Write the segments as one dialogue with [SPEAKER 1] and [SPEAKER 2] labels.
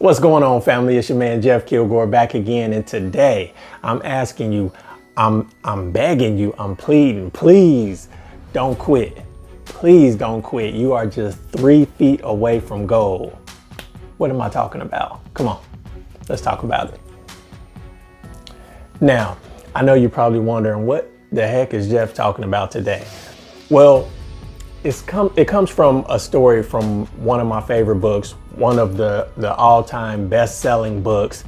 [SPEAKER 1] What's going on, family? It's your man Jeff Kilgore back again, and today I'm asking you, I'm begging you, I'm pleading, please don't quit. Please don't quit. You are just 3 feet away from gold. What am I talking about? Come on, let's talk about it. Now, I know you're probably wondering, what the heck is Jeff talking about today? Well, it comes from a story from one of my favorite books, one of the all-time best-selling books.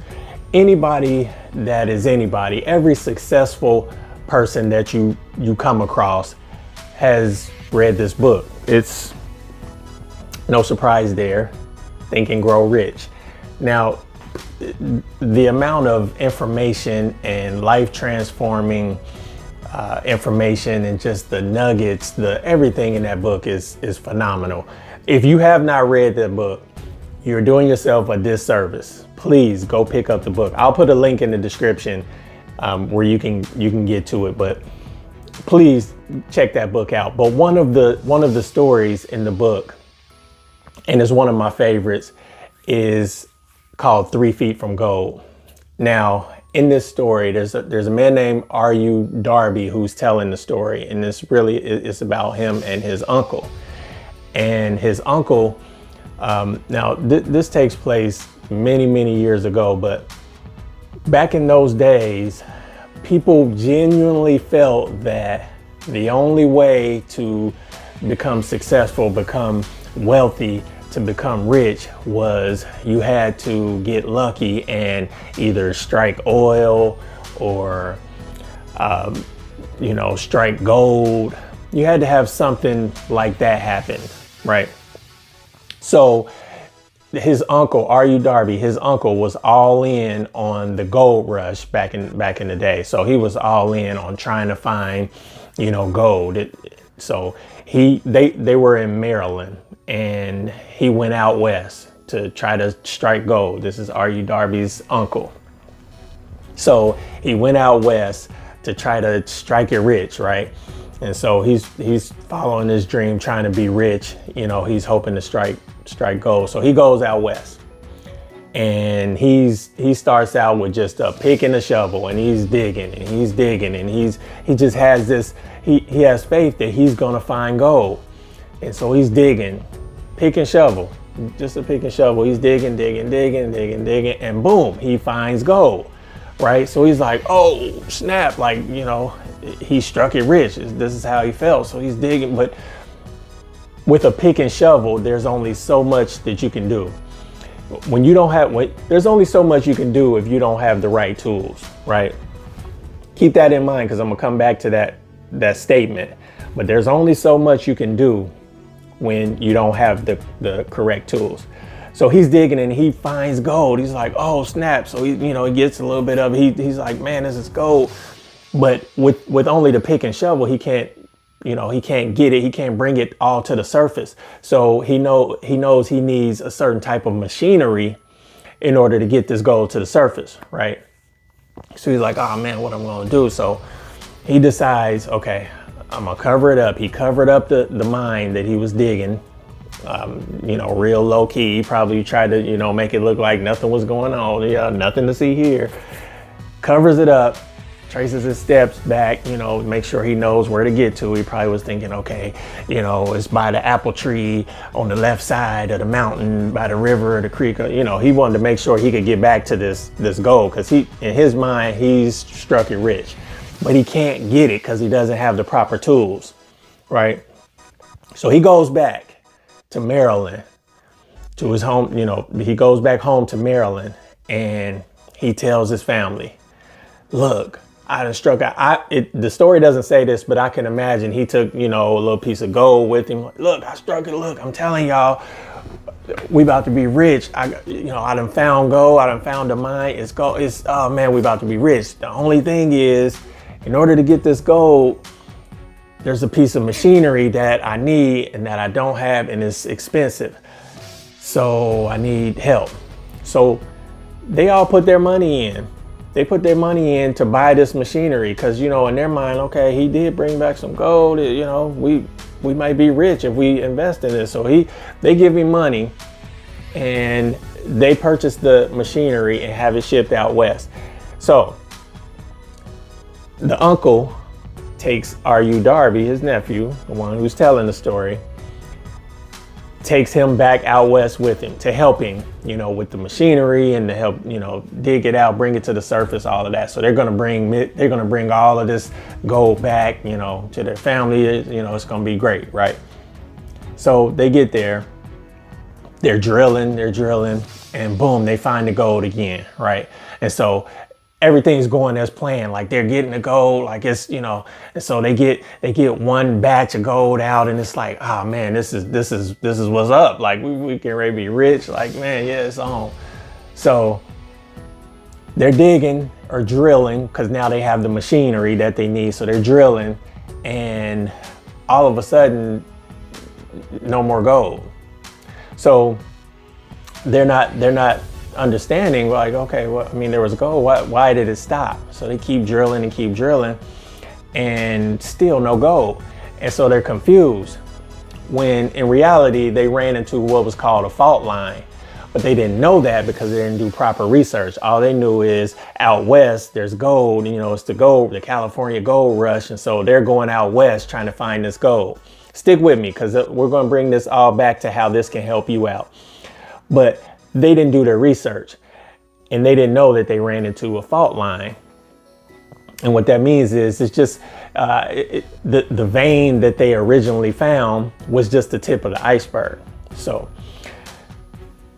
[SPEAKER 1] Anybody that is anybody, every successful person that you come across has read this book. It's no surprise there, Think and Grow Rich. Now, the amount of information and life-transforming information and just the nuggets, everything in that book is phenomenal. If you have not read that book, you're doing yourself a disservice. Please go pick up the book. I'll put a link in the description where you can get to it, but please check that book out. But one of the stories in the book, and it's one of my favorites, is called 3 Feet from Gold. Now, in this story, there's a man named R.U. Darby who's telling the story, and this really is about him and his uncle. And his uncle, now this takes place many years ago, but back in those days, people genuinely felt that the only way to become successful, become wealthy, to become rich was you had to get lucky and either strike oil or strike gold. You had to have something like that happen, right? So his uncle, R.U. Darby, his uncle was all in on the gold rush back in the day. So he was all in on trying to find, gold. So they were in Maryland, and he went out west to try to strike gold. This is R.U. Darby's uncle. So he went out west to try to strike it rich, right? And so he's following his dream, trying to be rich. He's hoping to strike gold. So he goes out west, and he starts out with just a pick and a shovel, and he's digging and he's digging, and he just has this, he has faith that he's gonna find gold. And so he's digging, pick and shovel, just a pick and shovel. He's digging, and boom, he finds gold, right? So he's like, oh snap, he struck it rich. This is how he felt. So he's digging, but with a pick and shovel, there's only so much that you can do. There's only so much you can do if you don't have the right tools, right? Keep that in mind, because I'm gonna come back to that statement. But there's only so much you can do when you don't have the correct tools. So he's digging and he finds gold. He's like, oh snap. So he gets a little bit of it. He's like, man, this is gold. But with only the pick and shovel, he can't get it. He can't bring it all to the surface. So he knows he needs a certain type of machinery in order to get this gold to the surface, right? So he's like, oh man, what I'm gonna do? So he decides, okay, I'm gonna cover it up. He covered up the mine that he was digging, real low key. He probably tried to, make it look like nothing was going on. Yeah, nothing to see here. Covers it up, traces his steps back, make sure he knows where to get to. He probably was thinking, okay, it's by the apple tree on the left side of the mountain, by the river or the creek. He wanted to make sure he could get back to this gold, because in his mind, he's struck it rich. But he can't get it because he doesn't have the proper tools, right? So he goes back to Maryland, to his home. He goes back home to Maryland, and he tells his family, look, I done struck out. The story doesn't say this, but I can imagine he took, a little piece of gold with him. Look, I struck it. Look, I'm telling y'all, we about to be rich. I done found gold. I done found a mine. It's gold. Oh man, we about to be rich. The only thing is, in order to get this gold, there's a piece of machinery that I need and that I don't have, and it's expensive. So I need help. So they all put their money in. They put their money in to buy this machinery because, in their mind, okay, he did bring back some gold. We might be rich if we invest in this. So they give him money, and they purchase the machinery and have it shipped out west. So the uncle takes R.U. Darby, his nephew, the one who's telling the story, takes him back out west with him to help him, you know, with the machinery and to help, you know, dig it out, bring it to the surface, all of that. So they're gonna bring all of this gold back, you know, to their family. You know, it's gonna be great, right? So they get there, they're drilling, and boom, they find the gold again, right? And so everything's going as planned, like they're getting the gold, like it's, you know, and so they get one batch of gold out, and it's like, oh man, this is what's up. Like we can ready to be rich. Like, man, yeah, it's on. So they're digging or drilling because now they have the machinery that they need. So they're drilling, and all of a sudden, no more gold. So they're not understanding, like, okay, well, I mean, there was gold. Why did it stop? So they keep drilling and still no gold. And so they're confused, when in reality they ran into what was called a fault line. But they didn't know that because they didn't do proper research. All they knew is out west there's gold, you know, it's the California gold rush. And so they're going out west trying to find this gold. Stick with me, because we're going to bring this all back to how this can help you out. But they didn't do their research, and they didn't know that they ran into a fault line. And what that means is it's just the vein that they originally found was just the tip of the iceberg. So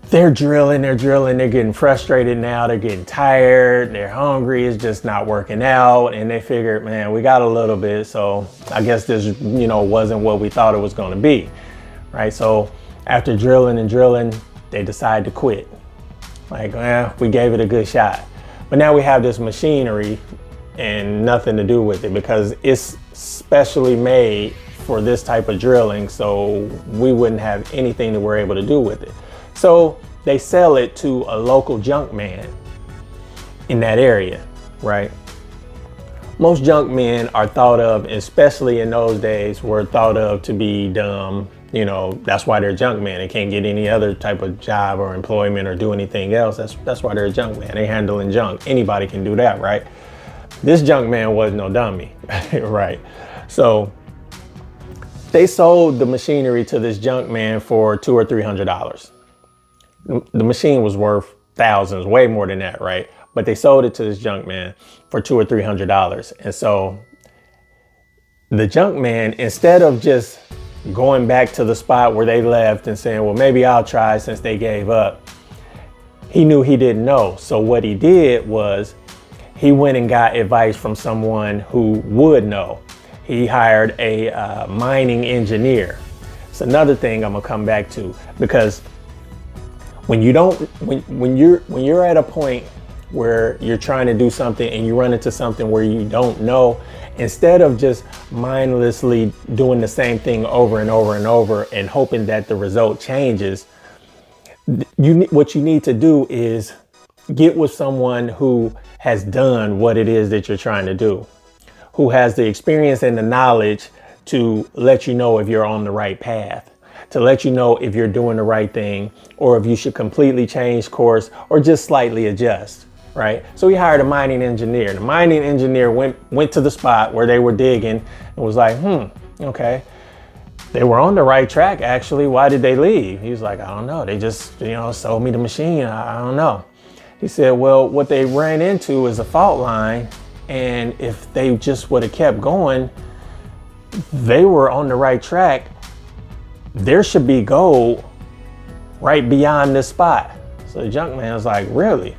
[SPEAKER 1] they're drilling, they're getting frustrated now, they're getting tired, they're hungry, it's just not working out. And they figured, man, we got a little bit, so I guess this, you know, wasn't what we thought it was going to be, right? So after drilling, they decide to quit. Like, we gave it a good shot. But now we have this machinery and nothing to do with it because it's specially made for this type of drilling. So we wouldn't have anything that we're able to do with it. So they sell it to a local junk man in that area, right? Most junk men are thought of, especially in those days, were thought of to be dumb. You know, that's why they're a junk man. They can't get any other type of job or employment or do anything else. That's why they're a junk man. They handling junk. Anybody can do that, right? This junk man wasn't no dummy, right? So they sold the machinery to this junk man for $200 or $300. The machine was worth thousands, way more than that, right? But they sold it to this junk man for $200 or $300. And so the junk man, instead of just going back to the spot where they left and saying, well, maybe I'll try since they gave up, he knew he didn't know. So what he did was he went and got advice from someone who would know. He hired a mining engineer. It's another thing I'm gonna come back to, because when you're at a point where you're trying to do something and you run into something where you don't know, instead of just mindlessly doing the same thing over and over and hoping that the result changes, what you need to do is get with someone who has done what it is that you're trying to do, who has the experience and the knowledge to let you know if you're on the right path, to let you know if you're doing the right thing, or if you should completely change course or just slightly adjust, right? So he hired a mining engineer. The mining engineer went to the spot where they were digging and was like, okay, they were on the right track, actually. Why did they leave? He was like, I don't know. They just, sold me the machine. I don't know. He said, well, what they ran into is a fault line. And if they just would have kept going, they were on the right track. There should be gold right beyond this spot. So the junk man was like, really?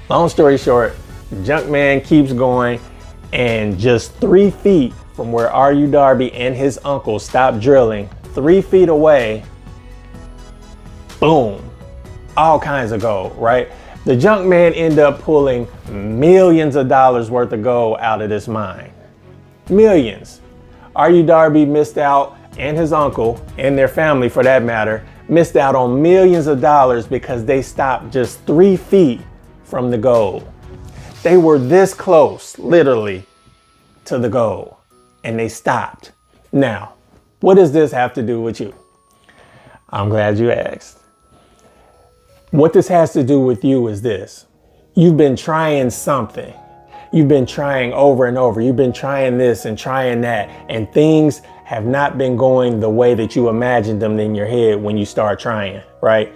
[SPEAKER 1] Long story short, the junk man keeps going, and just 3 feet from where R.U. Darby and his uncle stopped drilling, 3 feet away, boom, all kinds of gold, right? The junk man ended up pulling millions of dollars worth of gold out of this mine. Millions. R.U. Darby missed out, and his uncle, and their family for that matter, missed out on millions of dollars because they stopped just 3 feet from the gold. They were this close, literally, to the gold, and they stopped. Now, what does this have to do with you? I'm glad you asked. What this has to do with you is this. You've been trying something. You've been trying over and over. You've been trying this and trying that, and things have not been going the way that you imagined them in your head when you start trying, right?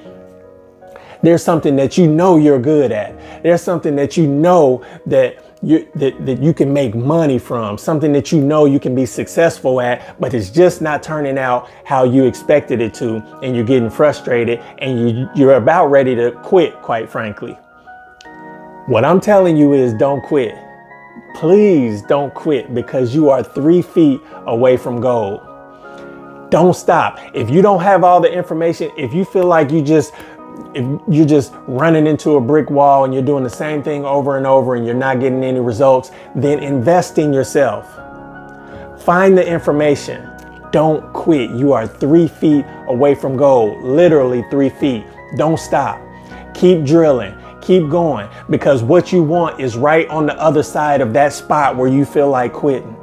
[SPEAKER 1] There's something that you know you're good at. There's something that you know that you can make money from, something that you know you can be successful at, but it's just not turning out how you expected it to, and you're getting frustrated and you're about ready to quit, quite frankly. What I'm telling you is don't quit. Please don't quit, because you are 3 feet away from gold. Don't stop. If you don't have all the information, if you feel like if you're just running into a brick wall and you're doing the same thing over and over and you're not getting any results, then invest in yourself. Find the information. Don't quit. You are 3 feet away from gold, literally 3 feet. Don't stop. Keep drilling. Keep going, because what you want is right on the other side of that spot where you feel like quitting.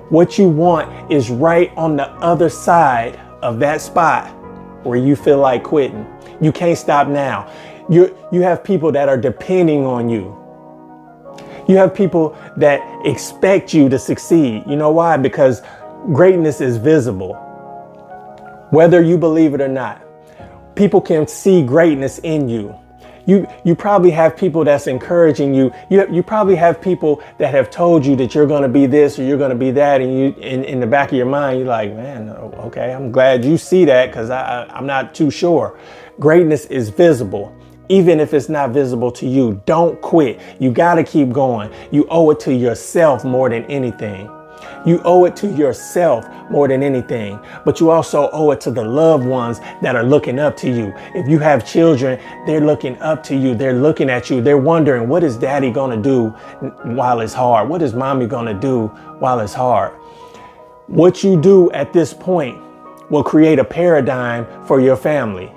[SPEAKER 1] What you want is right on the other side of that spot where you feel like quitting. You can't stop now. You have people that are depending on you. You have people that expect you to succeed. You know why? Because greatness is visible. Whether you believe it or not, people can see greatness in you. You probably have people that's encouraging you. You probably have people that have told you that you're going to be this or you're going to be that. And you, in the back of your mind, you're like, man, okay, I'm glad you see that, because I'm not too sure. Greatness is visible. Even if it's not visible to you, don't quit. You got to keep going. You owe it to yourself more than anything. You owe it to yourself more than anything, but you also owe it to the loved ones that are looking up to you. If you have children, they're looking up to you. They're looking at you. They're wondering, what is daddy going to do while it's hard? What is mommy going to do while it's hard? What you do at this point will create a paradigm for your family.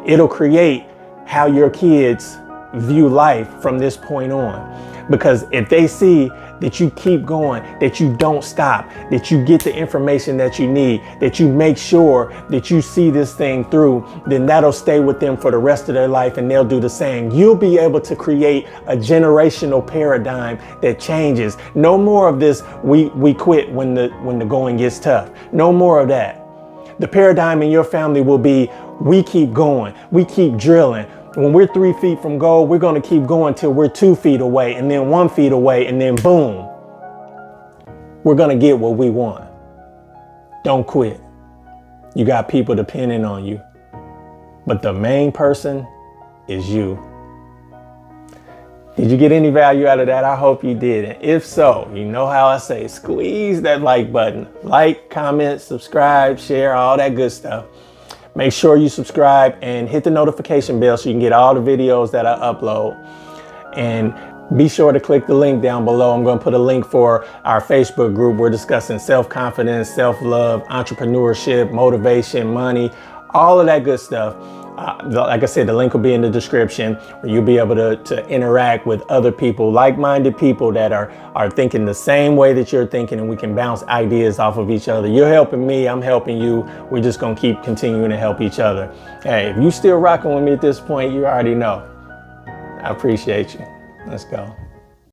[SPEAKER 1] It'll create how your kids view life from this point on. Because if they see that you keep going, that you don't stop, that you get the information that you need, that you make sure that you see this thing through, then that'll stay with them for the rest of their life, and they'll do the same. You'll be able to create a generational paradigm that changes. No more of this, we quit when the going gets tough. No more of that. The paradigm in your family will be, we keep going, we keep drilling. When we're 3 feet from gold, we're going to keep going till we're 2 feet away, and then 1 feet away, and then boom, we're going to get what we want. Don't quit. You got people depending on you, but the main person is you. Did you get any value out of that? I hope you did. And if so, you know how I say, squeeze that like button. Like, comment, subscribe, share, all that good stuff. Make sure you subscribe and hit the notification bell so you can get all the videos that I upload. And be sure to click the link down below. I'm going to put a link for our Facebook group. We're discussing self-confidence, self-love, entrepreneurship, motivation, money, all of that good stuff. Like I said, the link will be in the description, where you'll be able to interact with other people, like-minded people that are thinking the same way that you're thinking, and we can bounce ideas off of each other. You're helping me, I'm helping you. We're just going to keep continuing to help each other. Hey, if you still rocking with me at this point, you already know. I appreciate you. Let's go.